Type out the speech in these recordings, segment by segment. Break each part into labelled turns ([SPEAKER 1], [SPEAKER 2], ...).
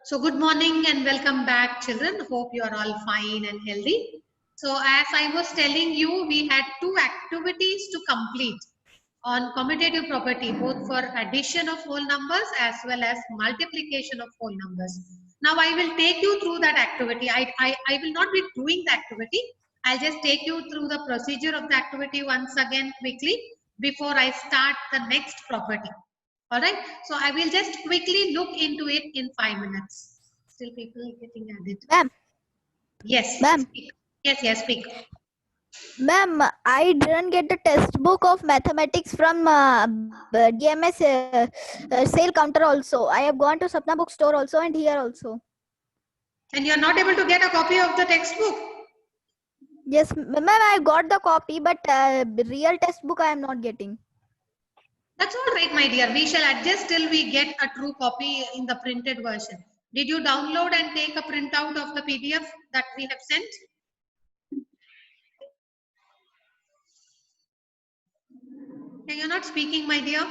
[SPEAKER 1] So good morning and welcome back, children. Hope you are all fine and healthy. So as I was telling you, we had two activities to complete on commutative property, both for addition of whole numbers as well as multiplication of whole numbers. Now I will take you through that activity. I will not be doing the activity. I'll just take you through the procedure of the activity once again quickly before I start the next property. All right. So I will just quickly look into it in 5 minutes. Still people getting added.
[SPEAKER 2] Ma'am.
[SPEAKER 1] Yes.
[SPEAKER 2] Ma'am.
[SPEAKER 1] Speak. Yes, speak.
[SPEAKER 2] Ma'am, I didn't get the textbook of mathematics from DMS sale counter also. I have gone to Sapna bookstore also and here also.
[SPEAKER 1] And you are not able to get a copy of the textbook?
[SPEAKER 2] Yes, ma'am, I got the copy, but real textbook I am not getting.
[SPEAKER 1] That's all right, my dear. We shall adjust till we get a true copy in the printed version. Did you download and take a printout of the PDF that we have sent? You're not speaking, my dear.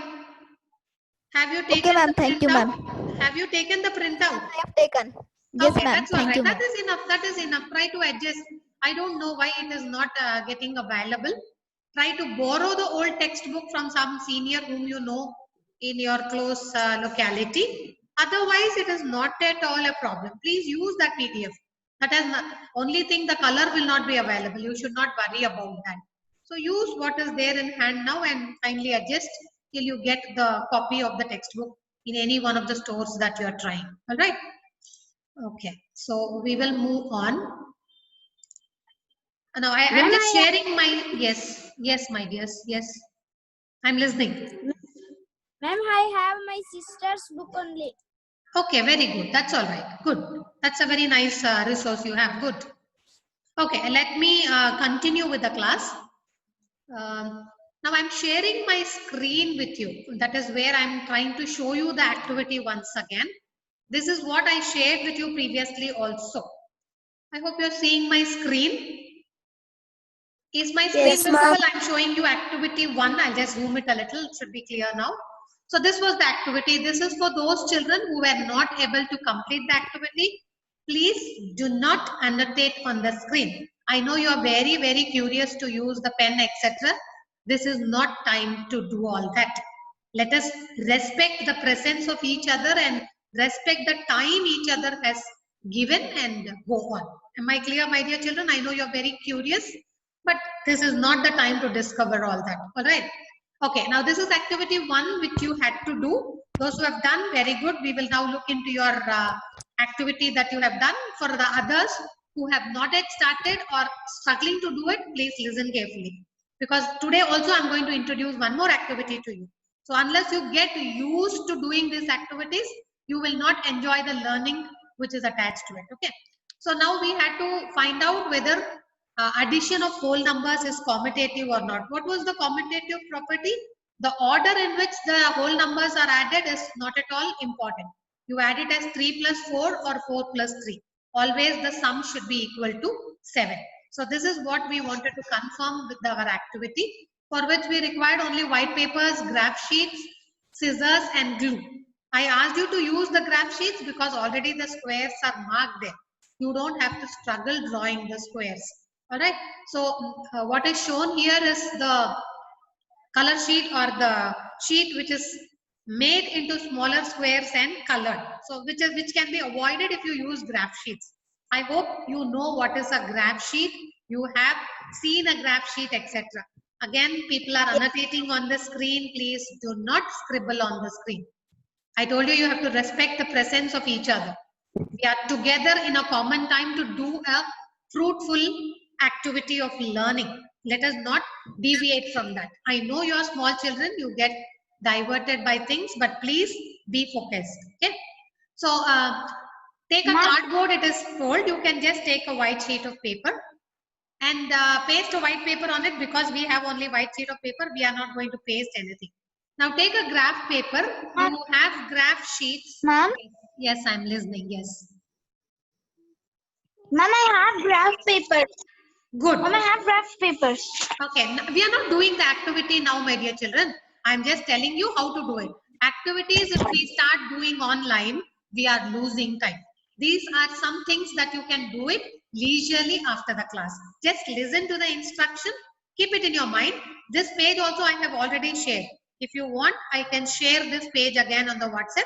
[SPEAKER 1] Have you taken
[SPEAKER 2] Okay, ma'am.
[SPEAKER 1] the
[SPEAKER 2] Thank you,
[SPEAKER 1] printout?
[SPEAKER 2] ma'am.
[SPEAKER 1] Have you taken the printout?
[SPEAKER 2] I have taken. Yes,
[SPEAKER 1] Okay,
[SPEAKER 2] ma'am.
[SPEAKER 1] that's all
[SPEAKER 2] Thank
[SPEAKER 1] right.
[SPEAKER 2] you,
[SPEAKER 1] That
[SPEAKER 2] ma'am.
[SPEAKER 1] is enough. That is enough. Try to adjust. I don't know why it is not getting available. Try to borrow the old textbook from some senior whom you know in your close locality. Otherwise, it is not at all a problem. Please use that PDF. That is not, only thing, the color will not be available. You should not worry about that. So use what is there in hand now and kindly adjust till you get the copy of the textbook in any one of the stores that you are trying. All right. Okay, so we will move on. Now I'm just sharing my, yes, my dears, yes. I'm listening.
[SPEAKER 3] Ma'am, I have my sister's book only.
[SPEAKER 1] Okay, very good. That's all right. Good. That's a very nice resource you have. Good. Okay, let me continue with the class. Now I'm sharing my screen with you. That is where I'm trying to show you the activity once again. This is what I shared with you previously also. I hope you're seeing my screen. Is my screen visible? I'm showing you activity 1. I'll just zoom it a little. It should be clear now. So this was the activity. This is for those children who were not able to complete the activity. Please do not annotate on the screen. I know you are very, very curious to use the pen, etc. This is not time to do all that. Let us respect the presence of each other and respect the time each other has given and go on. Am I clear, my dear children? I know you are very curious, but this is not the time to discover all that. All right. Okay. Now this is activity 1 which you had to do. Those who have done, very good. We will now look into your activity that you have done. For the others who have not yet started or struggling to do it, please listen carefully. Because today also I'm going to introduce one more activity to you. So unless you get used to doing these activities, you will not enjoy the learning which is attached to it. Okay. So now we had to find out whether addition of whole numbers is commutative or not. What was the commutative property? The order in which the whole numbers are added is not at all important. You add it as 3 plus 4 or 4 plus 3. Always the sum should be equal to 7. So this is what we wanted to confirm with our activity, for which we required only white papers, graph sheets, scissors and glue. I asked you to use the graph sheets because already the squares are marked there. You don't have to struggle drawing the squares. All right. So what is shown here is the color sheet or the sheet which is made into smaller squares and colored. So which can be avoided if you use graph sheets. I hope you know what is a graph sheet. You have seen a graph sheet, etc. Again, people are annotating on the screen. Please do not scribble on the screen. I told you you have to respect the presence of each other. We are together in a common time to do a fruitful activity of learning. Let us not deviate from that. I know you are small children, you get diverted by things, but please be focused. Okay. So take a cardboard, it is told. You can just take a white sheet of paper and paste a white paper on it. Because we have only white sheet of paper, we are not going to paste anything. Now take a graph paper. You have graph sheets.
[SPEAKER 3] Ma'am?
[SPEAKER 1] Yes, I'm listening. Yes.
[SPEAKER 3] Ma'am, I have graph papers.
[SPEAKER 1] Good.
[SPEAKER 3] Ma'am, I have graph papers.
[SPEAKER 1] Okay, we are not doing the activity now, my dear children. I'm just telling you how to do it. Activities, if we start doing online, we are losing time. These are some things that you can do it leisurely after the class. Just listen to the instruction, keep it in your mind. This page also I have already shared. If you want, I can share this page again on the WhatsApp.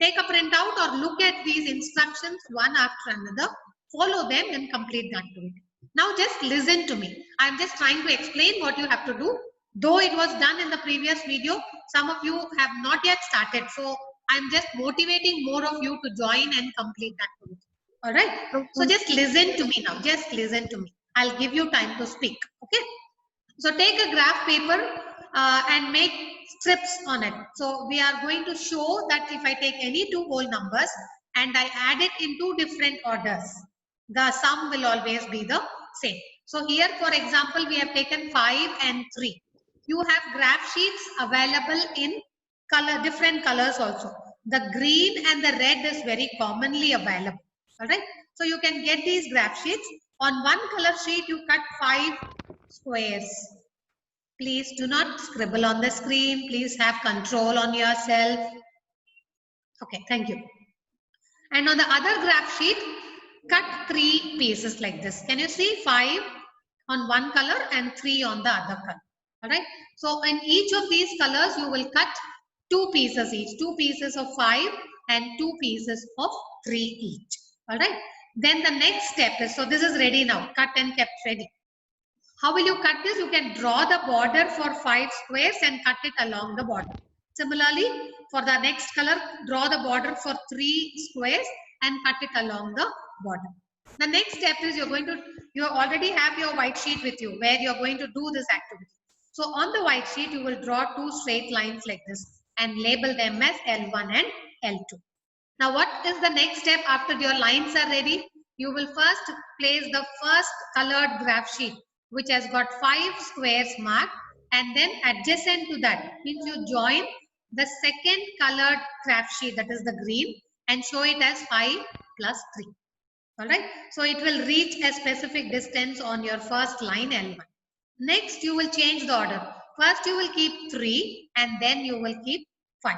[SPEAKER 1] Take a printout or look at these instructions one after another, follow them and complete the activity. Now just listen to me. I'm just trying to explain what you have to do. Though it was done in the previous video, some of you have not yet started. So I'm just motivating more of you to join and complete that activity. All right. So just listen to me now. Just listen to me. I'll give you time to speak. Okay. So take a graph paper and make strips on it. So we are going to show that if I take any two whole numbers and I add it in two different orders, the sum will always be the same. So here, for example, we have taken 5 and 3. You have graph sheets available in different colors also. The green and the red is very commonly available. All right. So you can get these graph sheets. On one color sheet, you cut 5 squares. Please do not scribble on the screen. Please have control on yourself. Okay, thank you. And on the other graph sheet, cut 3 pieces like this. Can you see 5 on one color and 3 on the other color? All right. So in each of these colors, you will cut 2 pieces each. 2 pieces of 5 and 2 pieces of 3 each. All right. Then the next step is, so this is ready now, cut and kept ready. How will you cut this? You can draw the border for 5 squares and cut it along the border. Similarly, for the next color, draw the border for 3 squares and cut it along the border. The next step is you already have your white sheet with you where you're going to do this activity. So on the white sheet, you will draw 2 straight lines like this and label them as L1 and L2. Now, what is the next step after your lines are ready? You will first place the first colored graph sheet, which has got 5 squares marked, and then adjacent to that means you join the second colored graph sheet, that is the green, and show it as 5 plus 3. All right. So it will reach a specific distance on your first line L1. Next, you will change the order. First, you will keep 3 and then you will keep 5.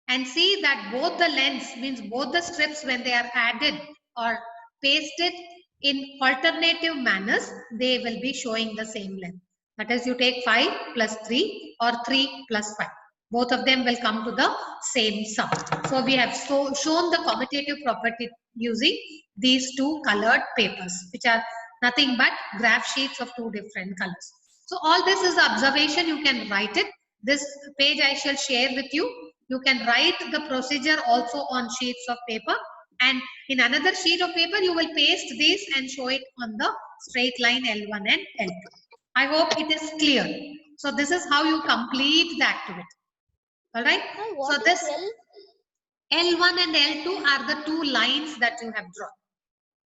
[SPEAKER 1] And see that both the lengths, means both the strips, when they are added or pasted in alternative manners, they will be showing the same length. That is, you take 5 plus 3 or 3 plus 5. Both of them will come to the same sum. So we have shown the commutative property using these 2 colored papers, which are nothing but graph sheets of 2 different colors. So all this is observation. You can write it. This page I shall share with you. You can write the procedure also on sheets of paper, and in another sheet of paper you will paste this and show it on the straight line L1 and L2. I hope it is clear. So this is how you complete the activity. All right. So this L1 and L2 are the 2 lines that you have drawn.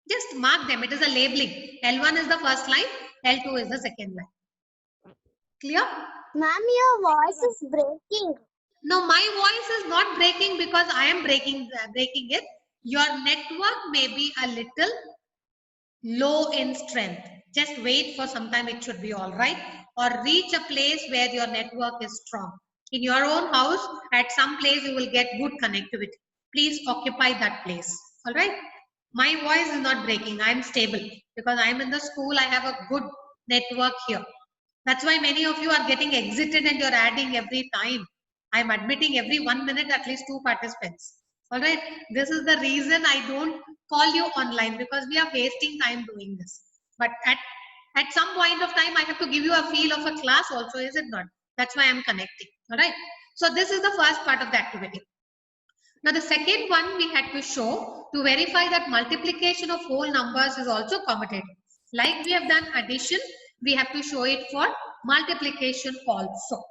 [SPEAKER 1] Just mark them. It is a labeling. L1 is the first line, L2 is the second line. Clear?
[SPEAKER 3] Ma'am, your voice is breaking.
[SPEAKER 1] No, my voice is not breaking because I am breaking it. Your network may be a little low in strength. Just wait for some time, it should be all right. Or reach a place where your network is strong. In your own house, at some place you will get good connectivity. Please occupy that place. All right. My voice is not breaking. I am stable because I am in the school. I have a good network here. That's why many of you are getting exited and you're adding every time. I'm admitting every 1 minute at least 2 participants. All right. This is the reason I don't call you online, because we are wasting time doing this. But at some point of time, I have to give you a feel of a class also, is it not? That's why I'm connecting. All right. So this is the first part of the activity. Now the second one we had to show to verify that multiplication of whole numbers is also commutative. Like we have done addition, we have to show it for multiplication also.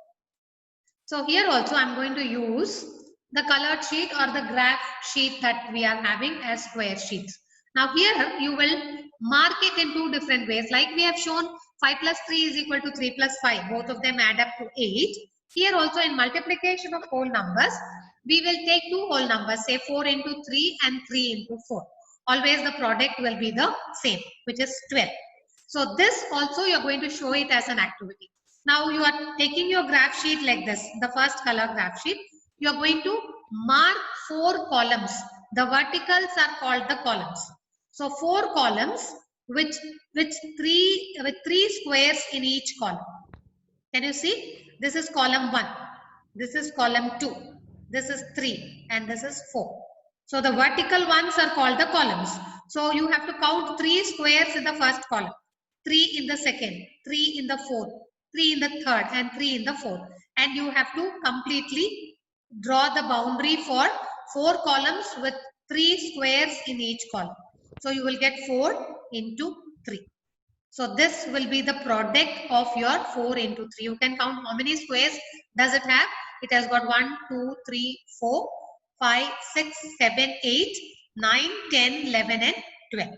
[SPEAKER 1] So here also I'm going to use the colored sheet or the graph sheet that we are having as square sheets. Now here you will mark it in 2 different ways. Like we have shown 5 plus 3 is equal to 3 plus 5. Both of them add up to 8. Here also in multiplication of whole numbers, we will take 2 whole numbers, say 4 into 3 and 3 into 4. Always the product will be the same, which is 12. So this also you are going to show it as an activity. Now you are taking your graph sheet like this, the first color graph sheet. You are going to mark 4 columns. The verticals are called the columns. So 4 columns with three squares in each column. Can you see? This is column 1. This is column 2. This is 3 and this is 4. So the vertical ones are called the columns. So you have to count 3 squares in the first column, 3 in the second, 3 in the fourth, 3 in the third and 3 in the fourth. And you have to completely draw the boundary for 4 columns with 3 squares in each column. So you will get 4 into 3. So this will be the product of your 4 into 3. You can count how many squares does it have. It has got 1, 2, 3, 4, 5, 6, 7, 8, 9, 10, 11 and 12.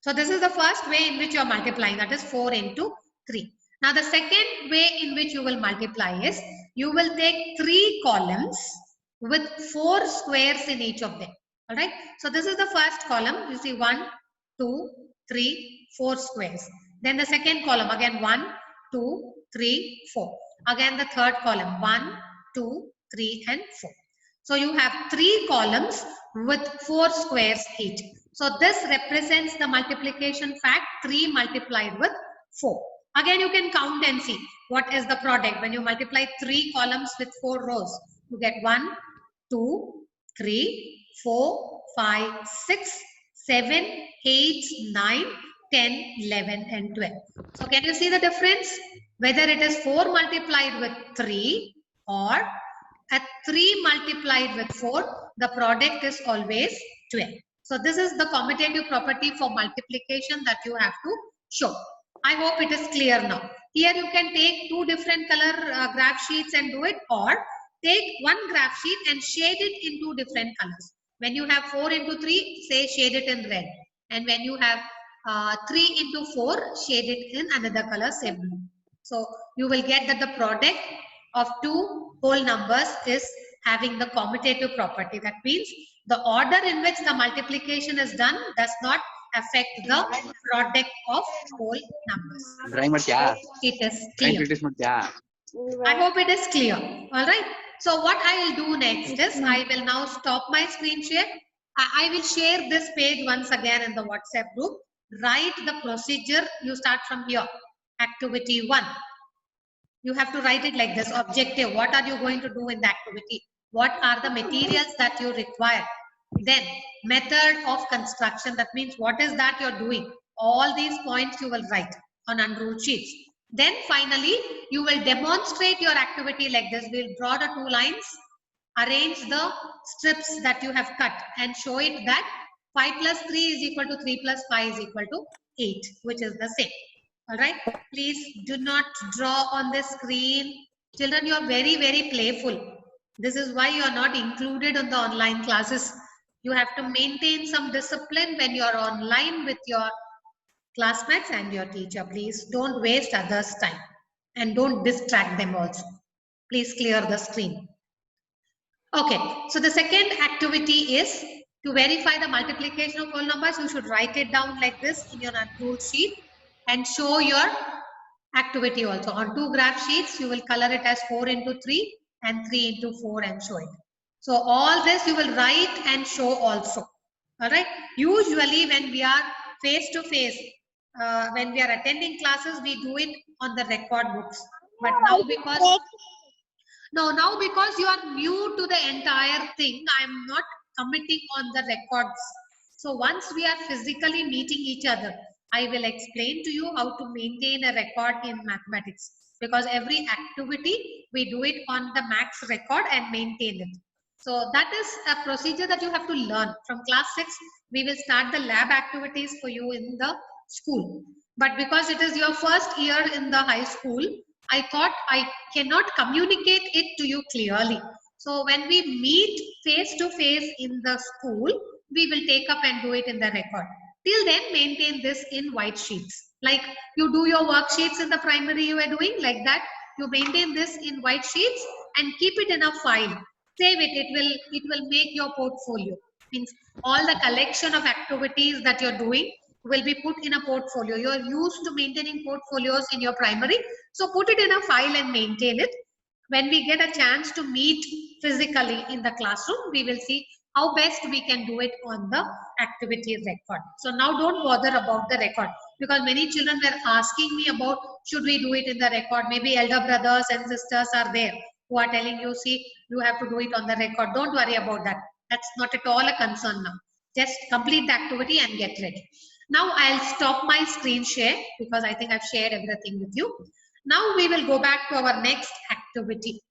[SPEAKER 1] So this is the first way in which you are multiplying, that is 4 into 3. Now the second way in which you will multiply is, you will take 3 columns with 4 squares in each of them. Alright. So this is the first column. You see 1, 2, 3, 4 squares. Then the second column again 1, 2, 3, 4. Again the third column 1, 2, 3 and 4. So you have 3 columns with 4 squares each. So this represents the multiplication fact 3 multiplied with 4. Again you can count and see what is the product. When you multiply 3 columns with 4 rows, you get 1, 2, 3, 4, 5, 6, 7, 8, 9, 10, 11 and 12. So can you see the difference? Whether it is 4 multiplied with 3 or at 3 multiplied with 4, the product is always 12. So this is the commutative property for multiplication that you have to show. I hope it is clear now. Here you can take 2 different color graph sheets and do it, or take 1 graph sheet and shade it in 2 different colors. When you have 4 into 3, say shade it in red. And when you have 3 into 4, shade it in another color, say blue. So you will get that the product of 2 whole numbers is having the commutative property. That means the order in which the multiplication is done does not affect the product of whole numbers. It is clear. I hope it is clear. All right. So what I will do next is, I will now stop my screen share. I will share this page once again in the WhatsApp group. Write the procedure. You start from here. Activity 1. You have to write it like this. Objective. What are you going to do in the activity? What are the materials that you require? Then method of construction. That means what is that you're doing? All these points you will write on unruled sheets. Then finally, you will demonstrate your activity like this. We'll draw the 2 lines, arrange the strips that you have cut and show it that 5 plus 3 is equal to 3 plus 5 is equal to 8, which is the same. All right. Please do not draw on the screen. Children, you are very, very playful. This is why you are not included in the online classes. You have to maintain some discipline when you are online with your classmates and your teacher. Please don't waste others' time and don't distract them also. Please clear the screen. Okay, so the second activity is to verify the multiplication of whole numbers. You should write it down like this in your unruled sheet and show your activity also. On 2 graph sheets, you will color it as 4 into 3 and 3 into 4 and show it. So all this you will write and show also. All right. Usually when we are face to face, when we are attending classes, we do it on the record books. But now because you are new to the entire thing, I am not committing on the records. So once we are physically meeting each other, I will explain to you how to maintain a record in mathematics. Because every activity, we do it on the max record and maintain it. So that is a procedure that you have to learn. From class 6, we will start the lab activities for you in the school. But because it is your first year in the high school, I thought I cannot communicate it to you clearly. So when we meet face to face in the school, we will take up and do it in the record. Till then, maintain this in white sheets. Like you do your worksheets in the primary you are doing, like that. You maintain this in white sheets and keep it in a file. Save it. It will make your portfolio. Means all the collection of activities that you're doing will be put in a portfolio. You're used to maintaining portfolios in your primary. So put it in a file and maintain it. when we get a chance to meet physically in the classroom, we will see how best we can do it on the activity record. So now don't bother about the record, because many children were asking me about should we do it in the record. Maybe elder brothers and sisters are there who are telling you, see, you have to do it on the record. Don't worry about that. That's not at all a concern now. Just complete the activity and get ready. Now I'll stop my screen share because I think I've shared everything with you. Now we will go back to our next activity.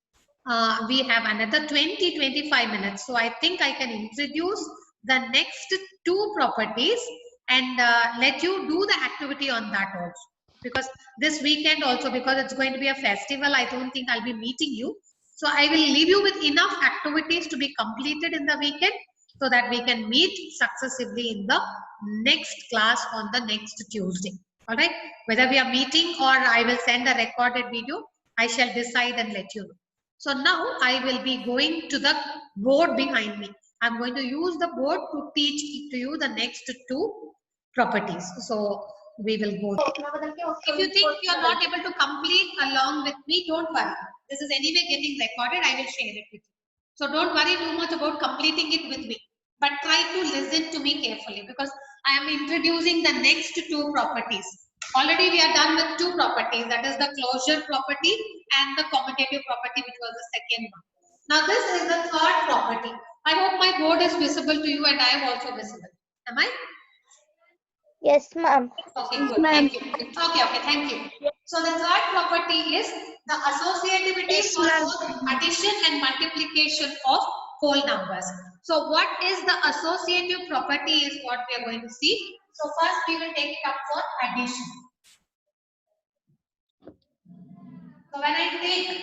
[SPEAKER 1] We have another 20-25 minutes. So I think I can introduce the next two properties and let you do the activity on that also. Because this weekend also, because it's going to be a festival, I don't think I'll be meeting you. So I will leave you with enough activities to be completed in the weekend so that we can meet successively in the next class on the next Tuesday. All right. Whether we are meeting or I will send a recorded video, I shall decide and let you know. So now I will be going to the board behind me. I'm going to use the board to teach to you the next two properties. So we will go there. If you think you are not able to complete along with me, don't worry. This is anyway getting recorded. I will share it with you. So don't worry too much about completing it with me. But try to listen to me carefully because I am introducing the next two properties. Already we are done with two properties, that is the closure property and the commutative property, which was the second one. Now this is the third property. I hope my board is visible to you and I am also visible. Am I?
[SPEAKER 3] Yes, ma'am.
[SPEAKER 1] Okay, good. Thank you. Okay, thank you. So the third property is the associativity for both addition and multiplication of whole numbers. So what is the associative property is what we are going to see. So first we will take it up for addition. So when I take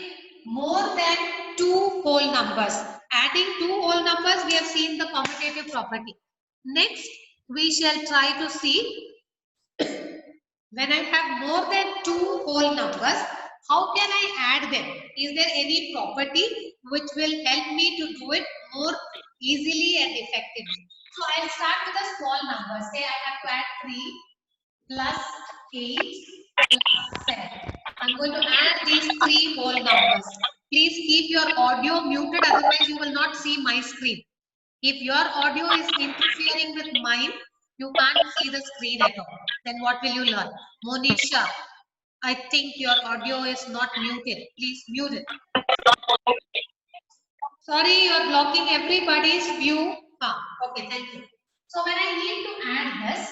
[SPEAKER 1] more than two whole numbers, adding two whole numbers, we have seen the commutative property. Next, we shall try to see when I have more than two whole numbers, how can I add them? Is there any property which will help me to do it more easily and effectively? So I'll start with a small number. Say I have to add 3 plus 8 plus 7. I'm going to add these three whole numbers. Please keep your audio muted, otherwise you will not see my screen. If your audio is interfering with mine, you can't see the screen at all. Then what will you learn? Monisha, I think your audio is not muted. Please mute it. Sorry, you're blocking everybody's view. Okay, thank you. So when I need to add this,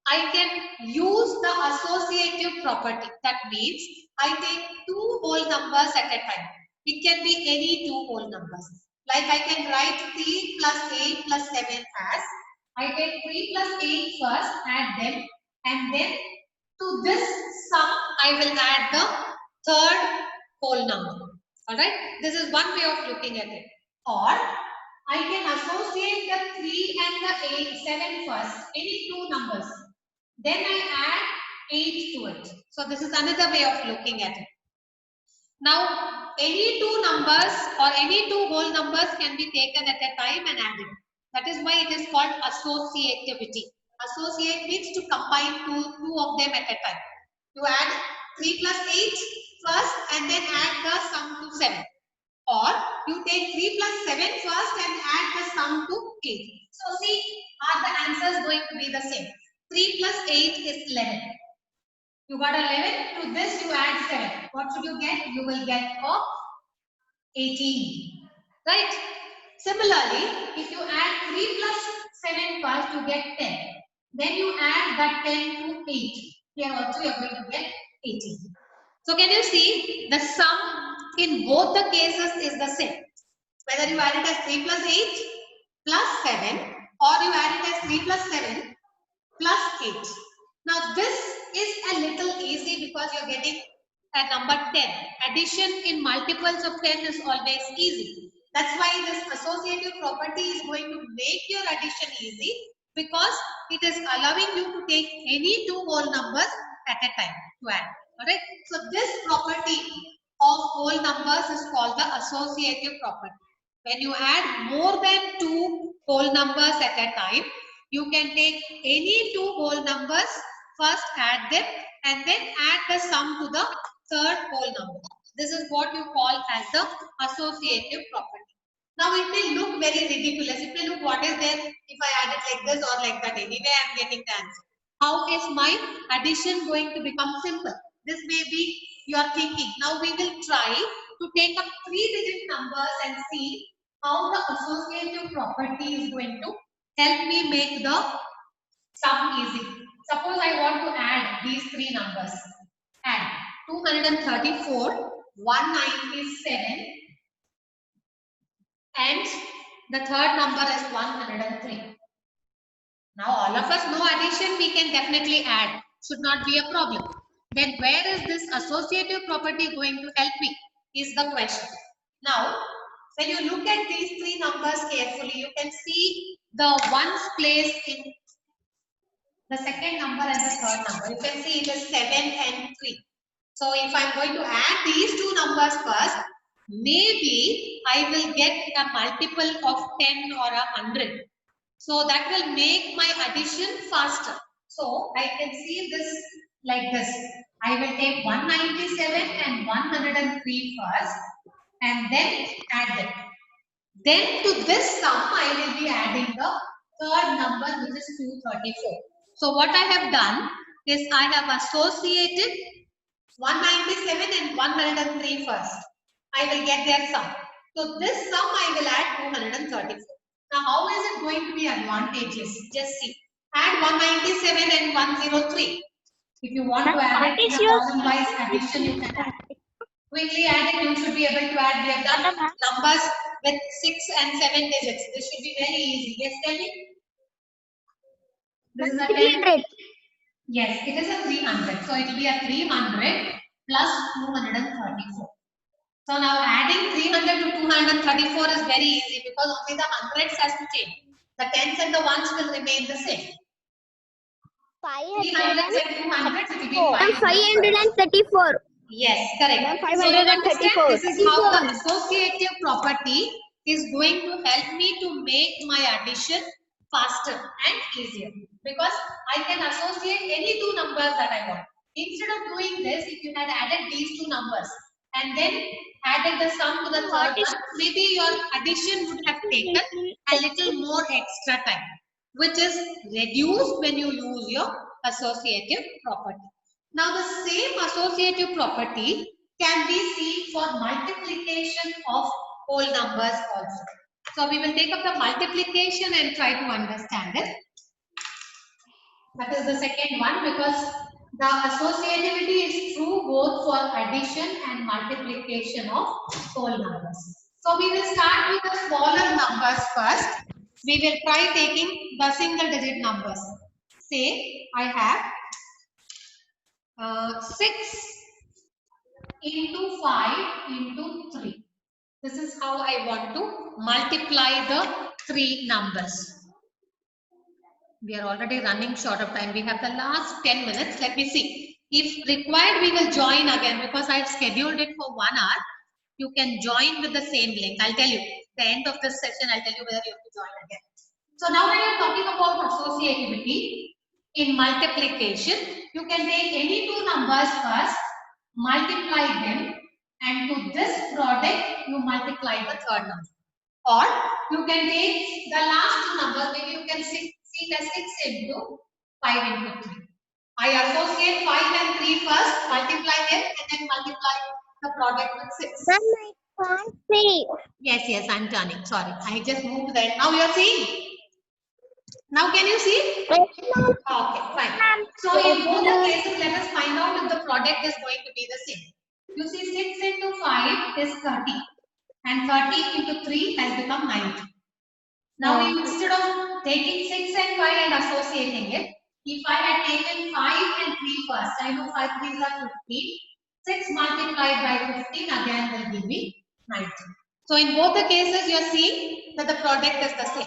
[SPEAKER 1] I can use the associative property. That means I take two whole numbers at a time. It can be any two whole numbers. Like I can write 3 plus 8 plus 7 as, I take 3 plus 8 first, add them, and then to this sum, I will add the third whole number. Alright, this is one way of looking at it. Or I can associate the 3 and the 7 first, any two numbers. Then I add 8 to it. So this is another way of looking at it. Now, any two numbers or any two whole numbers can be taken at a time and added. That is why it is called associativity. Associate means to combine two of them at a time. You add 3 plus 8 first and then add the sum to 7. Or you take 3 plus 7 first and add the sum to 8. So see, are the answers going to be the same? 3 plus 8 is 11. You got 11, to this you add 7. What should you get? You will get 18. Right? Similarly, if you add 3 plus 7 first, you get 10. Then you add that 10 to 8. Here also you are going to get 18. So can you see the sum in both the cases is the same. Whether you add it as 3 plus 8 plus 7 or you add it as 3 plus 7 plus 8. Now this is a little easy because you are getting a number 10. Addition in multiples of 10 is always easy. That's why this associative property is going to make your addition easy because it is allowing you to take any two whole numbers at a time to add. Alright. So this property of whole numbers is called the associative property. When you add more than two whole numbers at a time, you can take any two whole numbers, first add them and then add the sum to the third whole number. This is what you call as the associative property. Now it may look very ridiculous. It may look, what is there if I add it like this or like that? Anyway, I am getting the answer. How is my addition going to become simple? This may be your thinking. Now we will try to take up 3-digit numbers and see how the associative property is going to help me make the sum easy. Suppose I want to add these 3 numbers. Add 234, 197 and the third number is 103. Now all of us know addition we can definitely add. Should not be a problem. Then where is this associative property going to help me is the question. Now when you look at these 3 numbers carefully, you can see the ones placed in the second number and the third number. You can see it is 7 and 3. So if I am going to add these 2 numbers first, maybe I will get a multiple of 10 or 100. So that will make my addition faster. So I can see this like this. I will take 197 and 103 first and then add them. Then to this sum I will be adding the third number, which is 234. So what I have done is I have associated 197 and 103 first. I will get their sum. So this sum I will add 234. Now how is it going to be advantageous? Just see. Add 197 and 103. If you want to add it in a column-wise addition, you can add. Quickly add it. You should be able to add. We have done numbers with 6 and 7 digits. This should be very easy. Yes, tell me. This is a 10. Yes, it is a 300. So it will be a 300 plus 234. So now adding 300 to 234 is very easy because only the hundreds has to change. The tens and the ones will remain the same. 300 and 200 it will be
[SPEAKER 2] 534.
[SPEAKER 1] Yes, correct.
[SPEAKER 2] 534.
[SPEAKER 1] So this is how the associative property is going to help me to make my addition faster and easier because I can associate any 2 numbers that I want. Instead of doing this, if you had added these 2 numbers and then added the sum to the third one, maybe your addition would have taken a little more extra time, which is reduced when you use your associative property. Now the same associative property can be seen for multiplication of whole numbers also. So we will take up the multiplication and try to understand it. That is the second one because the associativity is true both for addition and multiplication of whole numbers. So we will start with the smaller numbers first. We will try taking the single digit numbers. Say I have 6 into 5 into 3. This is how I want to multiply the 3 numbers. We are already running short of time. We have the last 10 minutes. Let me see. If required, we will join again because I have scheduled it for 1 hour. You can join with the same link. I'll tell you. At the end of this session, I'll tell you whether you have to join again. So now when you're talking about associativity in multiplication, you can take any 2 numbers first, multiply them, and to this product, you multiply the third number. Or you can take the last 2 numbers, maybe you can see it as 6 into 5 into 3. I associate 5 and 3 first, multiply them, and then multiply the product with 6.
[SPEAKER 3] Ma'am, I can't see.
[SPEAKER 1] Yes, I'm turning. Sorry, I just moved to the end. Now you are seeing. Now can you see? Okay, fine. So in both the cases, let us find out if the product is going to be the same. You see 6 into 5 is 30 and 30 into 3 has become 90. Now instead of taking 6 and 5 and associating it, if I had taken 5 and 3 first, I know 5 3s are 15. 6 multiplied by 15 again will give me 90. So in both the cases, you are seeing that the product is the same.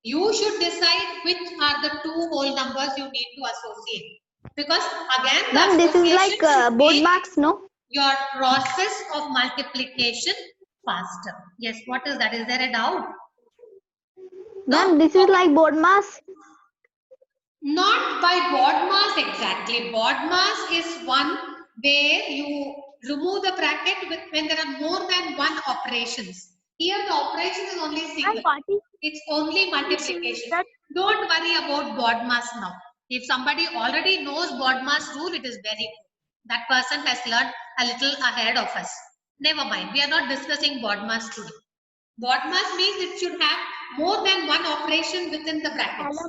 [SPEAKER 1] You should decide which are the 2 whole numbers you need to associate. Because again,
[SPEAKER 2] Ma'am, this is like board marks, no?
[SPEAKER 1] Your process of multiplication faster. Yes, what is that? Is there a doubt?
[SPEAKER 2] Ma'am, this is like board mass.
[SPEAKER 1] Not by BODMAS exactly. BODMAS is one where you remove the bracket when there are more than one operations. Here the operation is only single. It's only multiplication. Don't worry about BODMAS now. If somebody already knows BODMAS rule, it is very good. That person has learned a little ahead of us. Never mind. We are not discussing BODMAS today. BODMAS means it should have more than one operation within the brackets.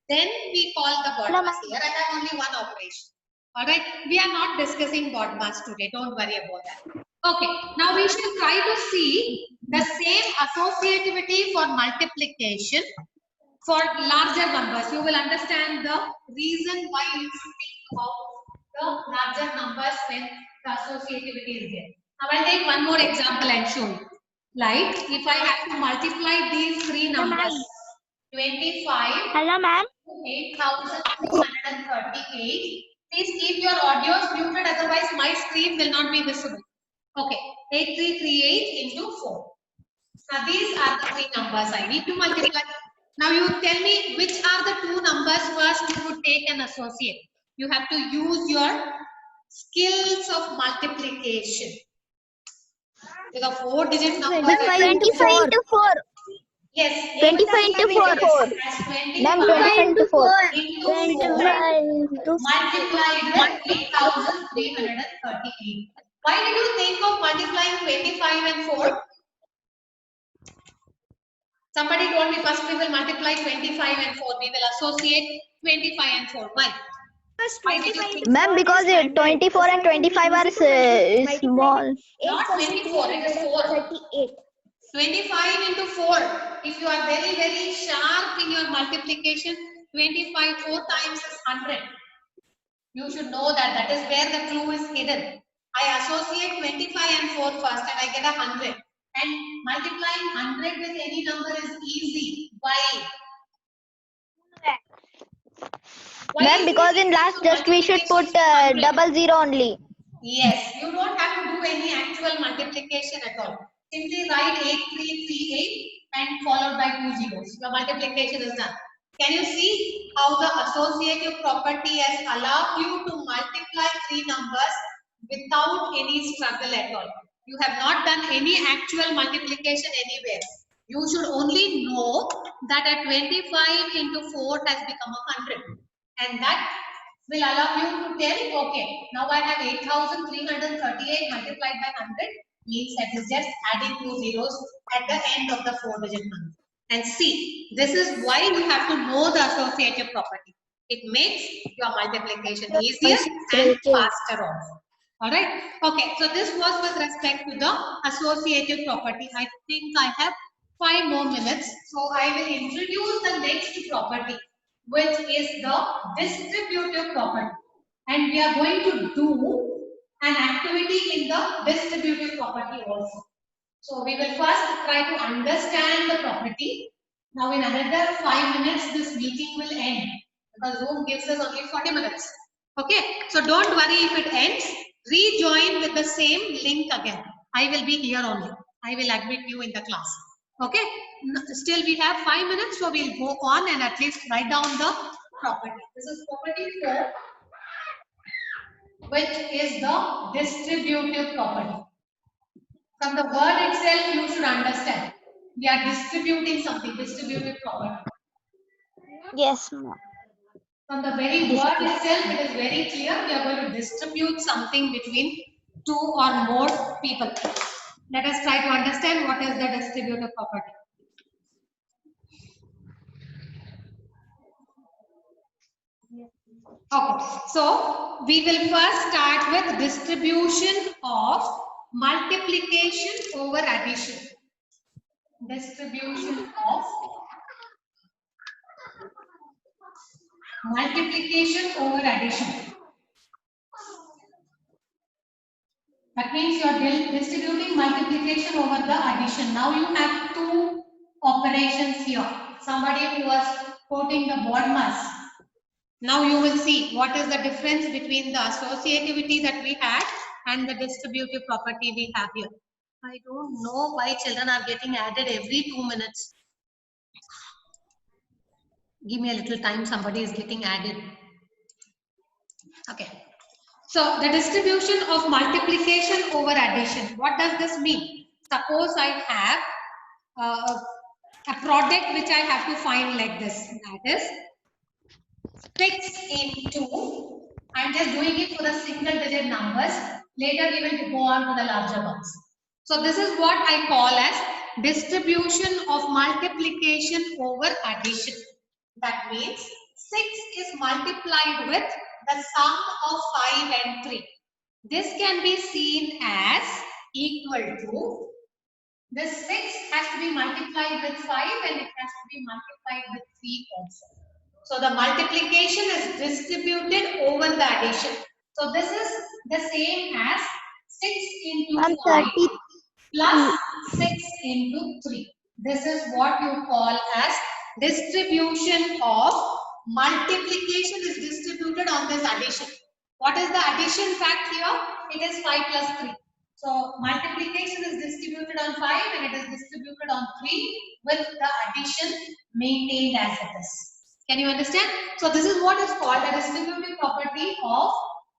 [SPEAKER 1] Then we call the BODMAS. Here I have only one operation. Alright, we are not discussing BODMAS today. Don't worry about that. Okay, now we shall try to see the same associativity for multiplication for larger numbers. You will understand the reason why you should think about the larger numbers when the associativity is there. Now I'll take one more example and show you. Like if I have to multiply these three numbers, 25
[SPEAKER 3] Hello, ma'am.
[SPEAKER 1] 8,338. Please keep your audios muted, otherwise my screen will not be visible. Okay, 8338 into 4. Now these are the three numbers I need to multiply. Now you tell me which are the two numbers first you would take and associate. You have to use your skills of multiplication. With a 4-digit number.
[SPEAKER 2] 25 into 4.
[SPEAKER 1] Yes.
[SPEAKER 2] 25 into 4. Ma'am, 25 into 4.
[SPEAKER 1] Multiplied with 8,338. Why did you think of multiplying 25 and 4? Somebody told me first we will multiply 25 and 4. We will associate 25 and 4. Why? Why did you think?
[SPEAKER 2] Ma'am, because 24 and 25 are small.
[SPEAKER 1] Not 24, it is 4. 25 into 4. If you are very, very sharp in your multiplication, 25 4 times is 100. You should know that. That is where the clue is hidden. I associate 25 and 4 first and I get 100. And multiplying 100 with any number is easy. Why?
[SPEAKER 2] Ma'am, because in last just we should put 00 only.
[SPEAKER 1] Yes, you don't have to do any actual multiplication at all. Simply write 8338 and followed by 2 zeros. Your multiplication is done. Can you see how the associative property has allowed you to multiply three numbers without any struggle at all? You have not done any actual multiplication anywhere. You should only know that a 25 into 4 has become 100. And that will allow you to tell, okay, now I have 8,338 multiplied by 100 means that is just adding 2 zeros at the end of the 4-digit number. And see, this is why you have to know the associative property. It makes your multiplication easier and faster also. Alright, okay, so this was with respect to the associative property. I think I have 5 more minutes. So I will introduce the next property, which is the distributive property. And we are going to do an activity in the distributive property also. So we will first try to understand the property. Now in another 5 minutes, this meeting will end because Zoom gives us only 40 minutes. Okay, so don't worry if it ends. Rejoin with the same link again. I will be here only. I will admit you in the class. Okay, still we have 5 minutes, so we'll go on and at least write down the property. This is property 4, which is the distributive property. From the word itself, you should understand. We are distributing something, distributive property.
[SPEAKER 2] Yes, ma'am.
[SPEAKER 1] From the very word itself, it is very clear. We are going to distribute something between 2 or more people. Let us try to understand what is the distributive property. Okay, so we will first start with distribution of multiplication over addition. Distribution of multiplication over addition. That means you are distributing multiplication over the addition. Now you have 2 operations here. Somebody who was quoting the BODMAS. Now you will see what is the difference between the associativity that we had and the distributive property we have here. I don't know why children are getting added every 2 minutes. Give me a little time, somebody is getting added. Okay. So the distribution of multiplication over addition. What does this mean? Suppose I have a product which I have to find like this. That is 6 into, I'm just doing it for the single digit numbers. Later we will go on to the larger ones. So this is what I call as distribution of multiplication over addition. That means 6 is multiplied with the sum of 5 and 3. This can be seen as equal to, this 6 has to be multiplied with 5 and it has to be multiplied with 3 also. So the multiplication is distributed over the addition. So this is the same as 6 into
[SPEAKER 2] Ma'am,
[SPEAKER 1] 5
[SPEAKER 2] 30.
[SPEAKER 1] plus 6 into 3. This is what you call as distribution of multiplication is distributed on this addition. What is the addition fact here? It is 5 plus 3. So multiplication is distributed on 5 and it is distributed on 3 with the addition maintained as it is. Can you understand? So this is what is called the distributive property of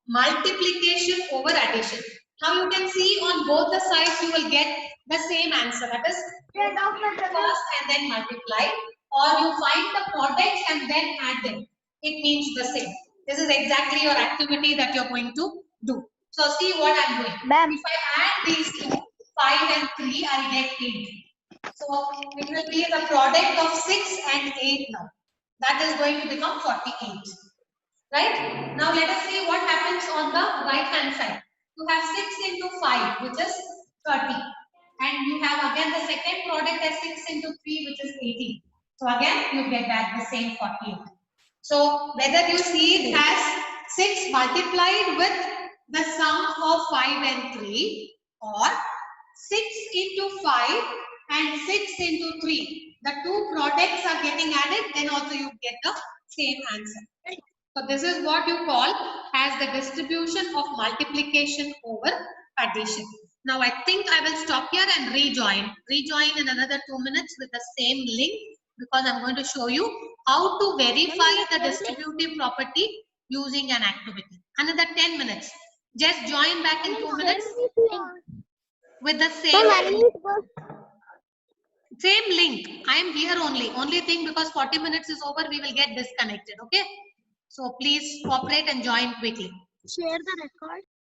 [SPEAKER 1] multiplication over addition. Now you can see on both the sides you will get the same answer. That is first and then multiply, or you find the products and then add them. It means the same. This is exactly your activity that you're going to do. So see what I'm doing.
[SPEAKER 2] Ma'am.
[SPEAKER 1] If I add these two, 5 and 3, I'll get 8. So it will be the product of 6 and 8 now. That is going to become 48. Right? Now let us see what happens on the right hand side. You have 6 into 5, which is 30. And you have again the second product as 6 into 3, which is 18. So again, you get back the same 48. So whether you see it as 6 multiplied with the sum of 5 and 3, or 6 into 5 and 6 into 3. The two products are getting added, then also you get the same answer. So this is what you call as the distribution of multiplication over addition. Now I think I will stop here and rejoin. Rejoin in another 2 minutes with the same link, because I'm going to show you how to verify the distributive property using an activity. Another 10 minutes. Just join back in 2 minutes with the same link. I am here only. Only thing, because 40 minutes is over, we will get disconnected. Okay. So please cooperate and join quickly.
[SPEAKER 3] Share the record.